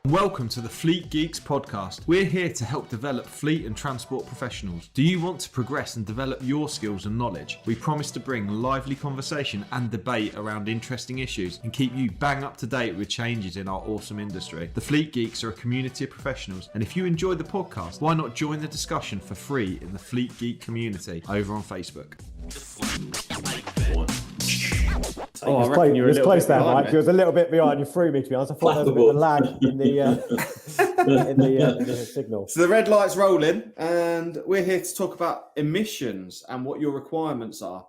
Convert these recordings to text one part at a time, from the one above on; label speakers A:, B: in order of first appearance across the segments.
A: Welcome to the Fleet Geeks Podcast. We're here to help develop fleet and transport professionals. Do you want to progress and develop your skills and knowledge? We promise to bring lively conversation and debate around interesting issues and keep you bang up to date with changes in our awesome industry. The Fleet Geeks are a community of professionals, and if you enjoy the podcast, why not join the discussion for free in the Fleet Geek community over on Facebook?
B: Oh, it was close there, Mike. It was a little bit behind. You threw me, to be honest. I thought there was a bit of a lag in the signal.
C: So the red light's rolling, and we're here to talk about emissions and what your requirements are.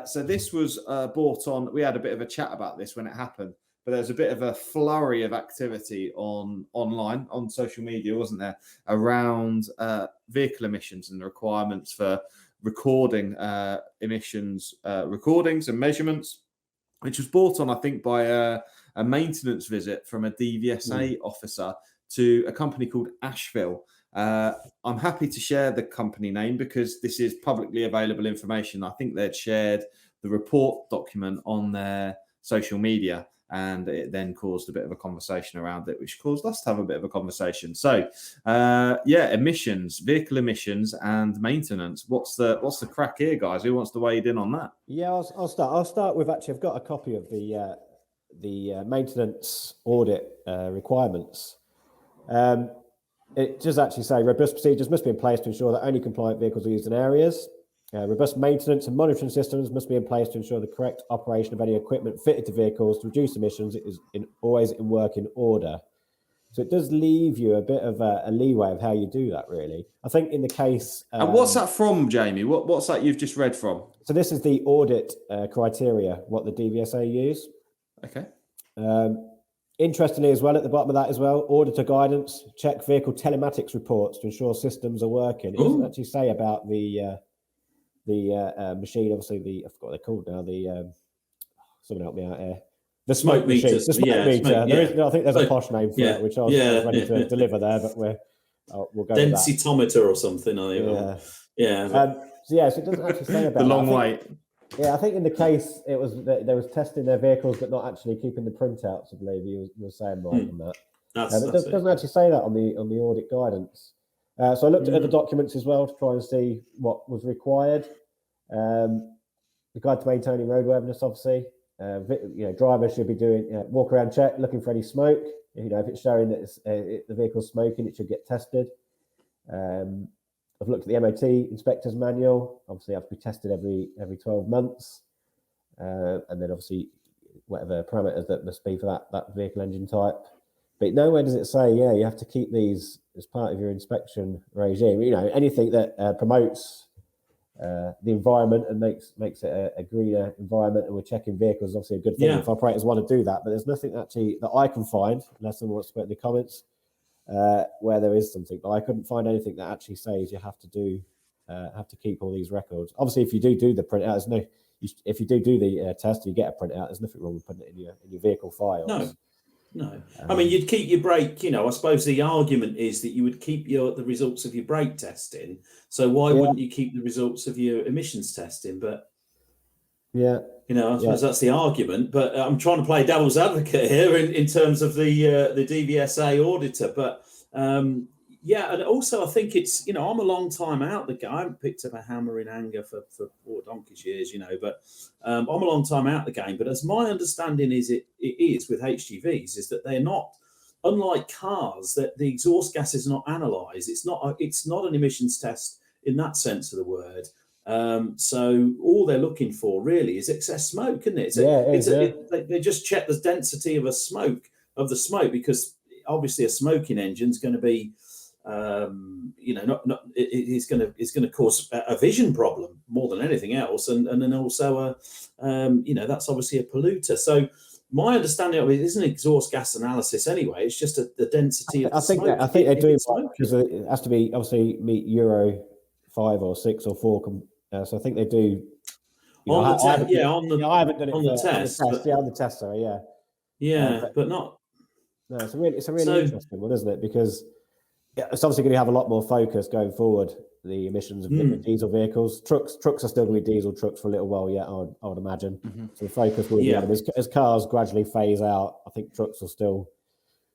C: So this was brought on. We had a bit of a chat about this when it happened, but there was a bit of a flurry of activity online on social media, wasn't there, around vehicle emissions and the requirements for recording emissions recordings and measurements, which was brought on, I think, by a maintenance visit from a DVSA officer to a company called Asheville. I'm happy to share the company name because this is publicly available information. I think they'd shared the report document on their social media, and it then caused a bit of a conversation around it, which caused us to have a bit of a conversation. So, emissions, vehicle emissions and maintenance. What's the crack here, guys? Who wants to wade in on that?
B: Yeah, I'll start. I'll start with, actually, I've got a copy of the maintenance audit requirements. It does actually say robust procedures must be in place to ensure that only compliant vehicles are used in areas. Robust maintenance and monitoring systems must be in place to ensure the correct operation of any equipment fitted to vehicles to reduce emissions is always in working order. So it does leave you a bit of a leeway of how you do that, really. I think in the case...
C: and what's that from, Jamie? What's that you've just read from?
B: So this is the audit criteria, what the DVSA use.
C: Okay.
B: Interestingly as well, at the bottom of that as well, auditor guidance, check vehicle telematics reports to ensure systems are working. It doesn't actually say about the machine, obviously I forgot what they're called now. Someone help me out here. The smoke meter. The smoke meter. I think there's a posh name for it, which I was ready to deliver there, but we'll go
D: densitometer or something. I think.
B: So it doesn't actually say about
C: the long wait.
B: Yeah, I think in the case it was there was testing their vehicles, but not actually keeping the printouts. I believe you were saying right on that. It doesn't actually say that on the audit guidance. So I looked at the documents as well to try and see what was required. The guide to maintaining roadworthiness, obviously. Drivers should be doing walk around check, looking for any smoke. If it's showing that the vehicle's smoking, it should get tested. I've looked at the MOT inspector's manual. Obviously, have to be tested every 12 months. And then obviously whatever parameters that must be for that vehicle engine type. But nowhere does it say, you have to keep these as part of your inspection regime. Anything that promotes the environment and makes it a greener environment, and we're checking vehicles is obviously a good thing if operators want to do that. But there's nothing actually that I can find, unless someone wants to put in the comments, where there is something. But I couldn't find anything that actually says you have to keep all these records. Obviously, if you do the printout, if you do the test, you get a printout. There's nothing wrong with putting it in your vehicle files.
D: No. I mean, you'd keep your brake, I suppose the argument is that you would keep the results of your brake testing. So why wouldn't you keep the results of your emissions testing? But, I suppose that's the argument. But I'm trying to play devil's advocate here in terms of the DVSA auditor. But, and also I think it's, I'm a long time out the game. I haven't picked up a hammer in anger for 4 donkey's years, but I'm a long time out the game. But as my understanding is, it is with HGVs is that they're not, unlike cars, that the exhaust gas is not analysed. It's not an emissions test in that sense of the word. So all they're looking for really is excess smoke, isn't it? They just check the density of the smoke, because obviously a smoking engine's going to be it's going to cause a vision problem more than anything else, and then also that's obviously a polluter. So my understanding of it isn't exhaust gas analysis anyway. It's just the density of the smoke.
B: I think they do, because it has to be obviously meet Euro 5 or 6 or 4. So I think they do. I haven't done it on the test. On the test, sorry,
D: but not.
B: No, it's a really interesting one, isn't it? Because it's obviously going to have a lot more focus going forward, the emissions of diesel vehicles. Trucks are still going to be diesel trucks for a little while yet, I would imagine. So the focus will be on them. As cars gradually phase out, I think trucks will still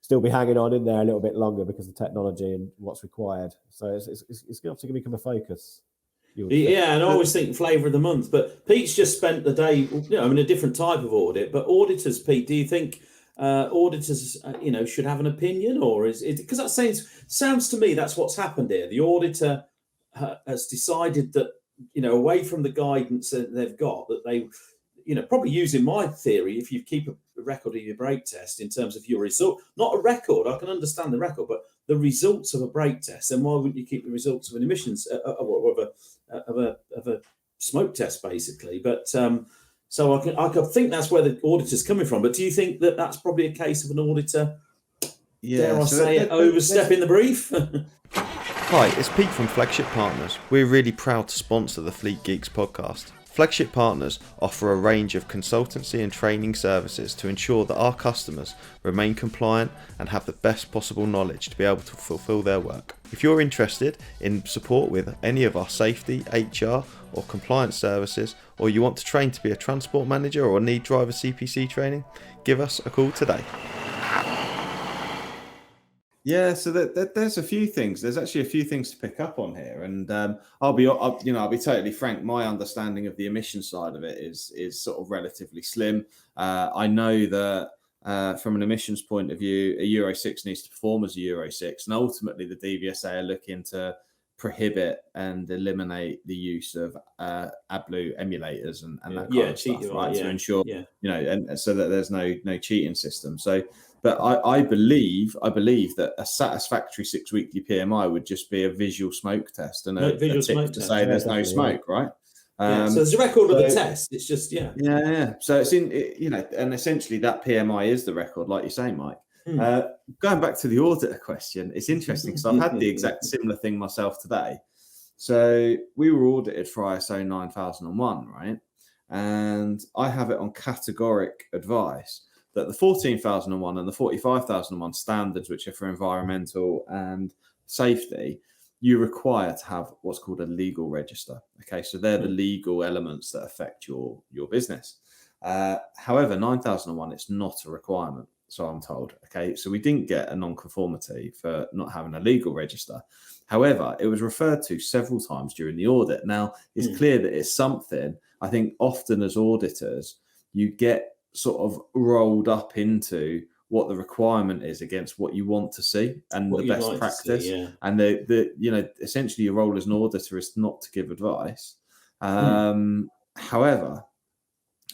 B: still be hanging on in there a little bit longer because of technology and what's required. So it's going to become a focus.
D: Yeah, and I always think flavour of the month. But Pete's just spent the day, a different type of audit. But auditors, Pete, do you think auditors, should have an opinion, or is it because that sounds to me that's what's happened here? The auditor has decided that away from the guidance that they've got, that they, probably using my theory, if you keep a record of your brake test in terms of your result, not a record, I can understand the record, but the results of a brake test, then why wouldn't you keep the results of an emissions of a smoke test, basically? But so I could think that's where the auditor's coming from. But do you think that that's probably a case of an auditor, dare I say it, overstepping the brief?
A: Hi, it's Pete from Flagship Partners. We're really proud to sponsor the Fleet Geeks podcast. Flagship Partners offer a range of consultancy and training services to ensure that our customers remain compliant and have the best possible knowledge to be able to fulfill their work. If you're interested in support with any of our safety, HR or compliance services, or you want to train to be a transport manager or need driver CPC training, give us a call today.
C: Yeah, so there's a few things. There's actually a few things to pick up on here, and I'll be totally frank. My understanding of the emission side of it is sort of relatively slim. I know that from an emissions point of view, a Euro 6 needs to perform as a Euro 6, and ultimately the DVSA are looking to prohibit and eliminate the use of AdBlue emulators and that kind of stuff, right? To ensure and so that there's no cheating system. So. But I believe that a satisfactory 6-weekly PMI would just be a visual smoke test and a tick to say there's no smoke, right?
D: So there's a record of the test. It's just
C: yeah. So it's and essentially that PMI is the record, like you say, Mike. Going back to the auditor question, it's interesting because I've had the exact similar thing myself today. So we were audited for ISO 9001, right? And I have it on categoric advice that the 14,001 and the 45,001 standards, which are for environmental and safety, you require to have what's called a legal register. Okay, so they're the legal elements that affect your business. However, 9001, it's not a requirement, so I'm told. Okay, so we didn't get a non-conformity for not having a legal register. However, it was referred to several times during the audit. Now, it's clear that it's something, I think often as auditors, you get sort of rolled up into what the requirement is against what you want to see and the best practice. And the essentially your role as an auditor is not to give advice. However,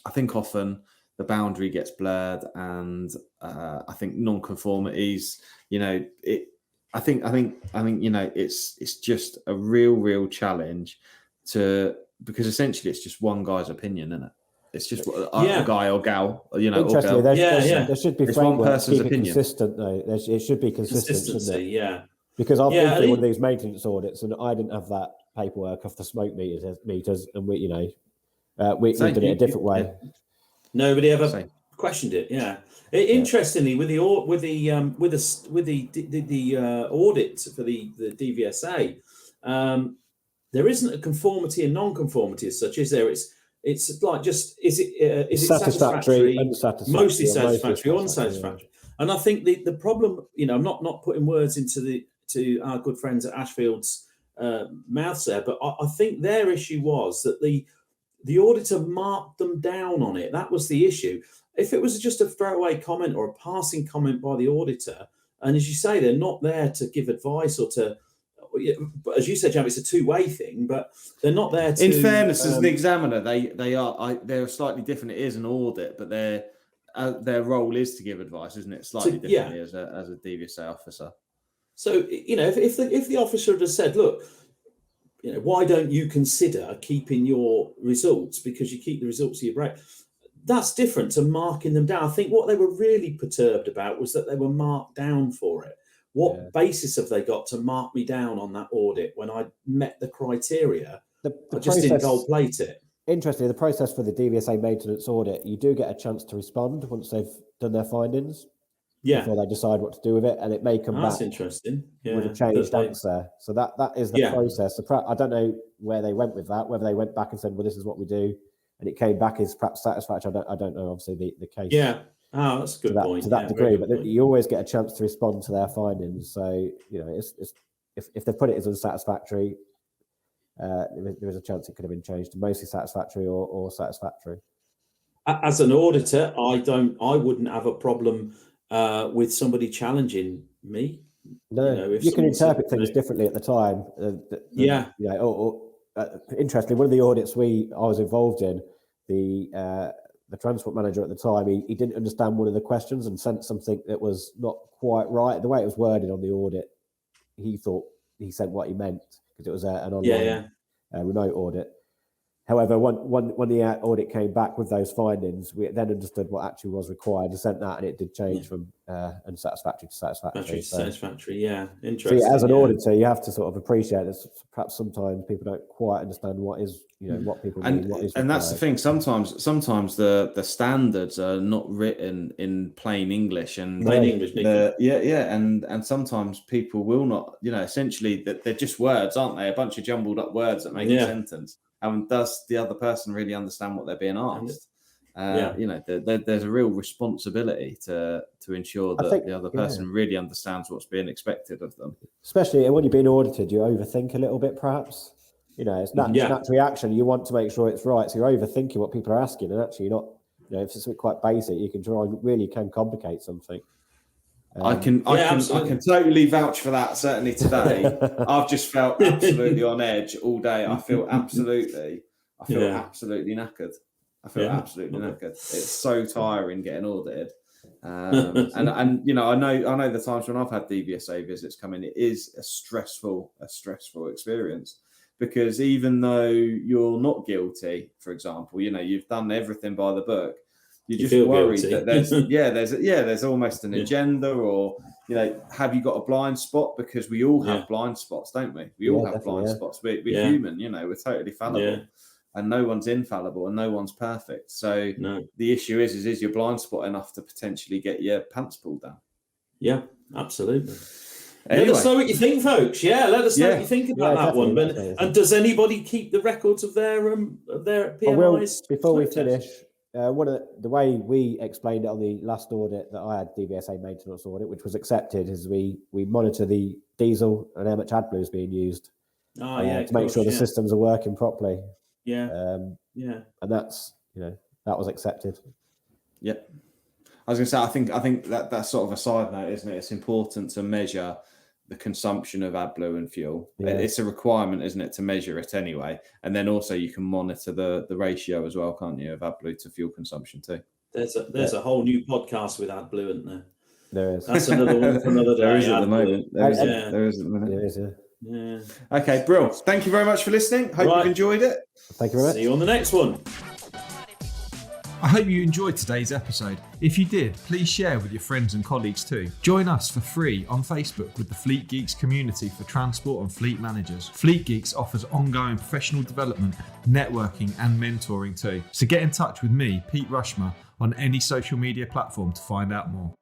C: I think often the boundary gets blurred, and I think non-conformities, I think it's just a real challenge because essentially it's just one guy's opinion, isn't it? It's just a guy or gal, or
B: Interestingly, there should be
C: one person's opinion.
B: Consistent, though. It should be consistent, shouldn't it?
D: Yeah.
B: Because I've been through one of these maintenance audits, and I didn't have that paperwork off the smoke meters, and we did it a different way.
D: Nobody ever questioned it. Yeah. Interestingly, with the audit for the DVSA, there isn't a conformity and non-conformity as such, is there? It's like just is it satisfactory,
B: unsatisfactory,
D: mostly satisfactory, unsatisfactory. And I think the problem, I'm not putting words to our good friends at Ashfield's mouths there, but I think their issue was that the auditor marked them down on it. That was the issue. If it was just a throwaway comment or a passing comment by the auditor, and as you say, they're not there to give advice or to, as you said, Jam, it's a two-way thing, but they're not there to.
C: In fairness, as an examiner, they're slightly different. It is an audit, but their role is to give advice, isn't it? Slightly differently as a DVSA officer.
D: So if the officer had said, look, why don't you consider keeping your results because you keep the results of your brake? That's different to marking them down. I think what they were really perturbed about was that they were marked down for it. What basis have they got to mark me down on that audit when I met the criteria? I just didn't gold plate it.
B: Interestingly, the process for the DVSA maintenance audit, you do get a chance to respond once they've done their findings. Before they decide what to do with it, and it may come back.
D: That's interesting.
B: With a changed answer. So that is the process. I don't know where they went with that. Whether they went back and said, "Well, this is what we do," and it came back as perhaps satisfactory. I don't know. Obviously, the case.
D: Yeah. Oh, that's a good point.
B: To that degree, but you always get a chance to respond to their findings. So, if they put it as unsatisfactory, there is a chance it could have been changed to mostly satisfactory or satisfactory.
D: As an auditor, I wouldn't have a problem with somebody challenging me.
B: No, you can interpret things differently at the time. Interestingly, one of the audits I was involved in, the transport manager at the time, he didn't understand one of the questions and sent something that was not quite right. The way it was worded on the audit, he thought he sent what he meant because it was an online remote audit. However, when the audit came back with those findings, we then understood what actually was required and sent that, and it did change from unsatisfactory to satisfactory.
D: Satisfactory, yeah. Interesting.
B: So as an auditor, you have to sort of appreciate that perhaps sometimes people don't quite understand what is, what people mean, what is required.
C: And that's the thing. Sometimes the standards are not written in plain English, and and sometimes people will not. Essentially, that they're just words, aren't they? A bunch of jumbled up words that make a sentence. And does the other person really understand what they're being asked? There's a real responsibility to ensure that the other person really understands what's being expected of them. Especially
B: when you're being audited, you overthink a little bit, perhaps. It's natural reaction. You want to make sure it's right, so you're overthinking what people are asking, and actually you're not. If it's something quite basic, you can try and really can complicate something.
C: I can totally vouch for that. Certainly today, I've just felt absolutely on edge all day. I feel absolutely knackered. Absolutely knackered. It's so tiring getting audited. And I know the times when I've had DVSA visits come in, it is a stressful experience, because even though you're not guilty, for example, you've done everything by the book, you're just worried that there's almost an agenda, or have you got a blind spot? Because we all have blind spots, don't we? We all have blind spots. We're human, we're totally fallible, and no one's infallible and no one's perfect. So the issue is your blind spot enough to potentially get your pants pulled down?
D: Yeah, absolutely.
C: Anyway.
D: Let us know what you think, folks. Let us know what you think about that one. And does anybody keep the records of their PMIs?
B: Before we finish, one of the way we explained it on the last audit that I had, DVSA maintenance audit, which was accepted, is we monitor the diesel and how much AdBlue is being used to make sure the systems are working properly. And that's that was accepted.
C: I was going to say, I think that's sort of a side note, isn't it? It's important to measure the consumption of AdBlue and fuel. It's a requirement, isn't it, to measure it anyway? And then also you can monitor the ratio as well, can't you, of AdBlue to fuel consumption too?
D: There's a whole new podcast with AdBlue, isn't there?
B: There is.
D: That's another one for another day.
C: There is at the moment. There is at the minute.
B: There is,
C: Okay, Brill. Thank you very much for listening. Hope you've enjoyed it.
B: Thank you very much.
D: See you on the next one.
A: I hope you enjoyed today's episode. If you did, please share with your friends and colleagues too. Join us for free on Facebook with the Fleet Geeks community for transport and fleet managers. Fleet Geeks offers ongoing professional development, networking and mentoring too. So get in touch with me, Pete Rushmer, on any social media platform to find out more.